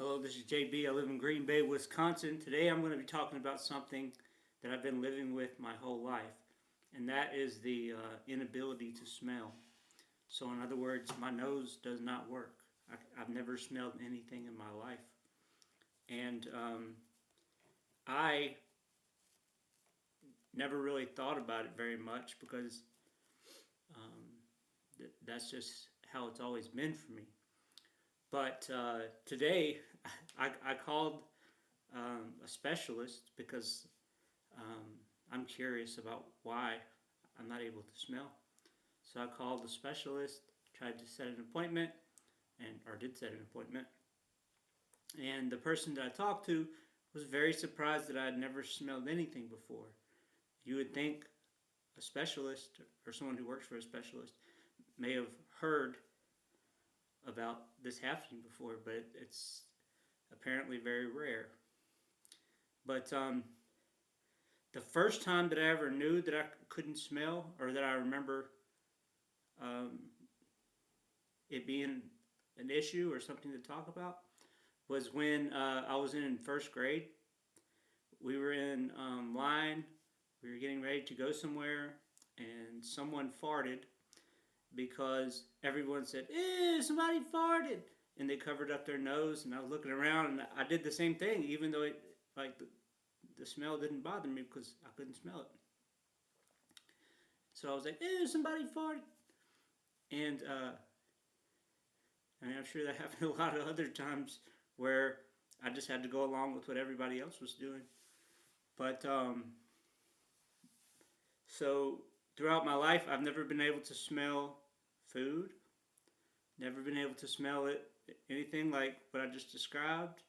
Hello, this is JB. I live in Green Bay, Wisconsin. Today I'm going to be talking about something that I've been living with my whole life, and that is the inability to smell. So, in other words, my nose does not work. I've never smelled anything in my life. And I never really thought about it very much because that's just how it's always been for me. But today I called a specialist because Um, I'm curious about why I'm not able to smell. So I called the specialist, tried to set an appointment, or did set an appointment. And the person that I talked to was very surprised that I had never smelled anything before. You would think a specialist or someone who works for a specialist may have heard about this happening before, but it's apparently very rare. But the first time that I ever knew that I couldn't smell, or that I remember um, it being an issue or something to talk about, was when I was in first grade. We were in line, we were getting ready to go somewhere, and someone farted because everyone said, "Ew, somebody farted," and they covered up their nose. And I was looking around, and I did the same thing, even though the smell didn't bother me because I couldn't smell it. So I was like, "Ew, somebody farted," and I mean, I'm sure that happened a lot of other times where I just had to go along with what everybody else was doing. But so throughout my life, I've never been able to smell food, never been able to smell it, anything like what I just described,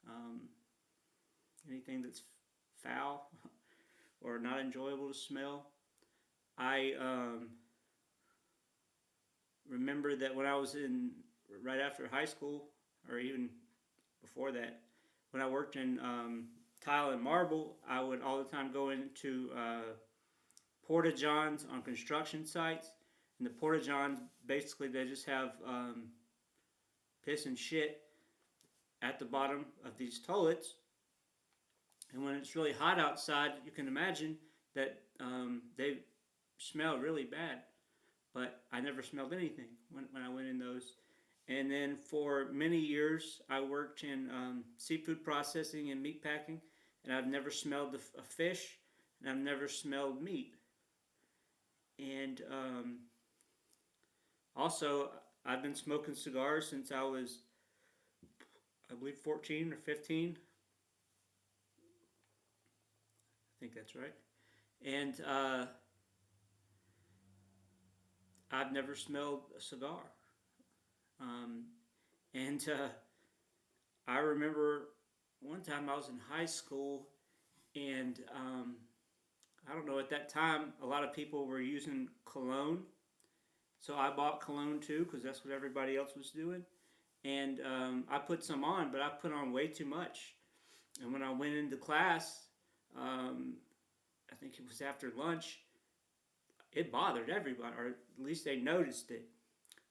um, anything that's foul or not enjoyable to smell. I remember that when I was in right after high school, or even before that, when I worked in tile and marble, I would all the time go into porta johns on construction sites. And the porta johns, basically, they just have piss and shit at the bottom of these toilets. And when it's really hot outside, you can imagine that they smell really bad. But I never smelled anything when I went in those. And then for many years, I worked in seafood processing and meat packing, and I've never smelled a fish, and I've never smelled meat. And also, I've been smoking cigars since I was, I believe, 14 or 15. I think that's right. And I've never smelled a cigar. Um, and I remember one time I was in high school, and I don't know, at that time, a lot of people were using cologne. So I bought cologne too because that's what everybody else was doing. And I put some on, but I put on way too much. And when I went into class, um, I think it was after lunch, it bothered everybody, or at least they noticed it.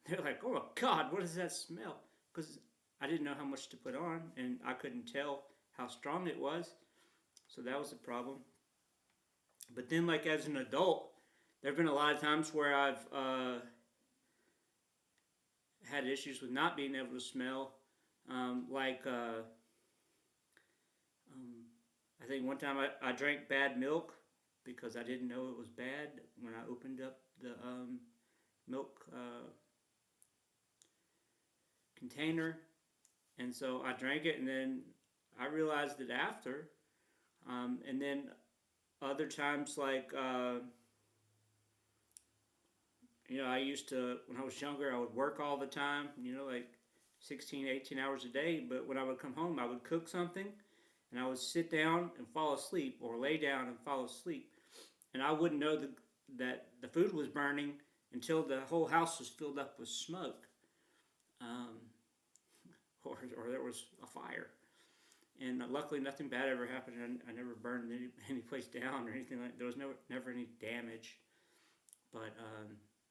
They're like, "Oh my God, what does that smell?" Because I didn't know how much to put on, and I couldn't tell how strong it was. So that was a problem. But then, like as an adult, there have been a lot of times where I've had issues with not being able to smell. Like, I think one time I drank bad milk because I didn't know it was bad when I opened up the milk container. And so I drank it, and then I realized it after. And then other times, like, I used to, when I was younger, I would work all the time, like 16, 18 hours a day. But when I would come home, I would cook something, and I would sit down and fall asleep, or lay down and fall asleep. And I wouldn't know that the food was burning until the whole house was filled up with smoke, um, or there was a fire. And luckily, nothing bad ever happened. I never burned any place down or anything like. There was never any damage. But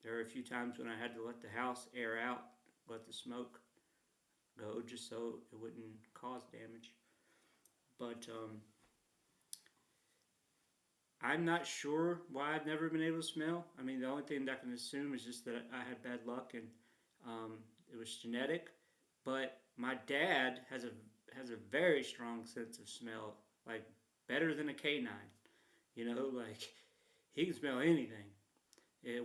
there were a few times when I had to let the house air out, let the smoke go, just so it wouldn't cause damage. But I'm not sure why I've never been able to smell. I mean, the only thing that I can assume is just that I had bad luck and um, it was genetic. But my dad has a very strong sense of smell, like better than a canine. You know, like he can smell anything,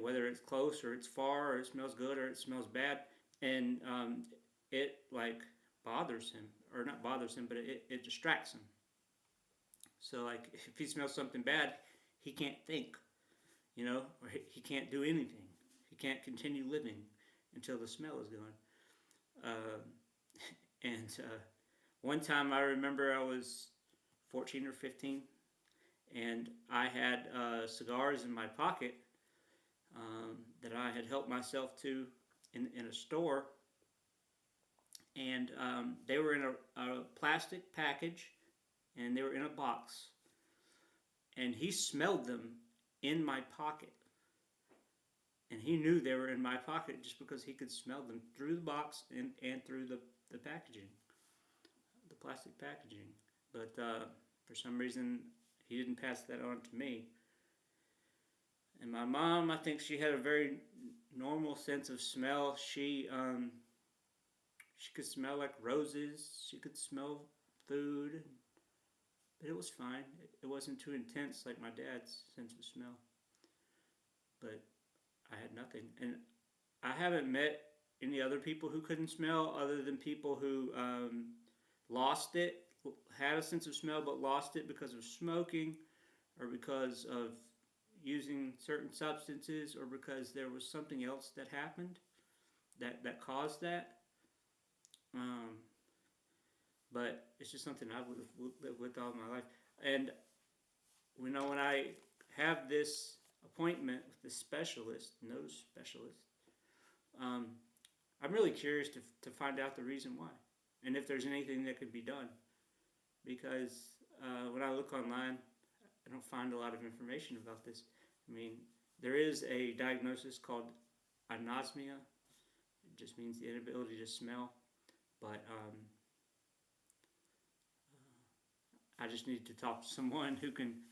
whether it's close or it's far, or it smells good or it smells bad, and it like bothers him, or not bothers him, but it distracts him. So like if he smells something bad, he can't think, you know, or he can't do anything. He can't continue living until the smell is gone. Uh, and one time I remember I was 14 or 15, and I had cigars in my pocket that I had helped myself to in a store, and they were in a plastic package, and they were in a box, and he smelled them in my pocket, and he knew they were in my pocket just because he could smell them through the box and through the packaging, the plastic packaging. But for some reason, he didn't pass that on to me. And my mom, I think she had a very normal sense of smell. She could smell like roses. She could smell food, but it was fine. It wasn't too intense like my dad's sense of smell. But I had nothing, and I haven't met any other people who couldn't smell, other than people who lost it, had a sense of smell but lost it because of smoking, or because of using certain substances, or because there was something else that happened that caused that. Um, but it's just something I've lived with all my life. And when I have this appointment with this specialist, nose specialist, um, I'm really curious to find out the reason why, and if there's anything that could be done. Because when I look online, I don't find a lot of information about this. I mean, there is a diagnosis called anosmia. It just means the inability to smell. But I just need to talk to someone who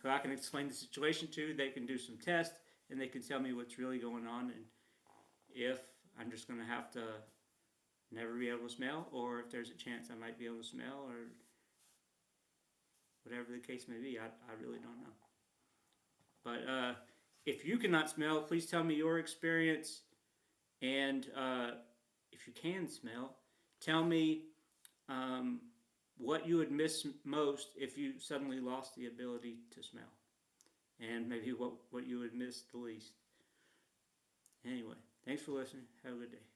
I can explain the situation to. They can do some tests, and they can tell me what's really going on, and if I'm just going to have to never be able to smell, or if there's a chance I might be able to smell, or whatever the case may be. I really don't know. But if you cannot smell, please tell me your experience. And if you can smell, tell me what you would miss most if you suddenly lost the ability to smell. And maybe what you would miss the least. Anyway, thanks for listening. Have a good day.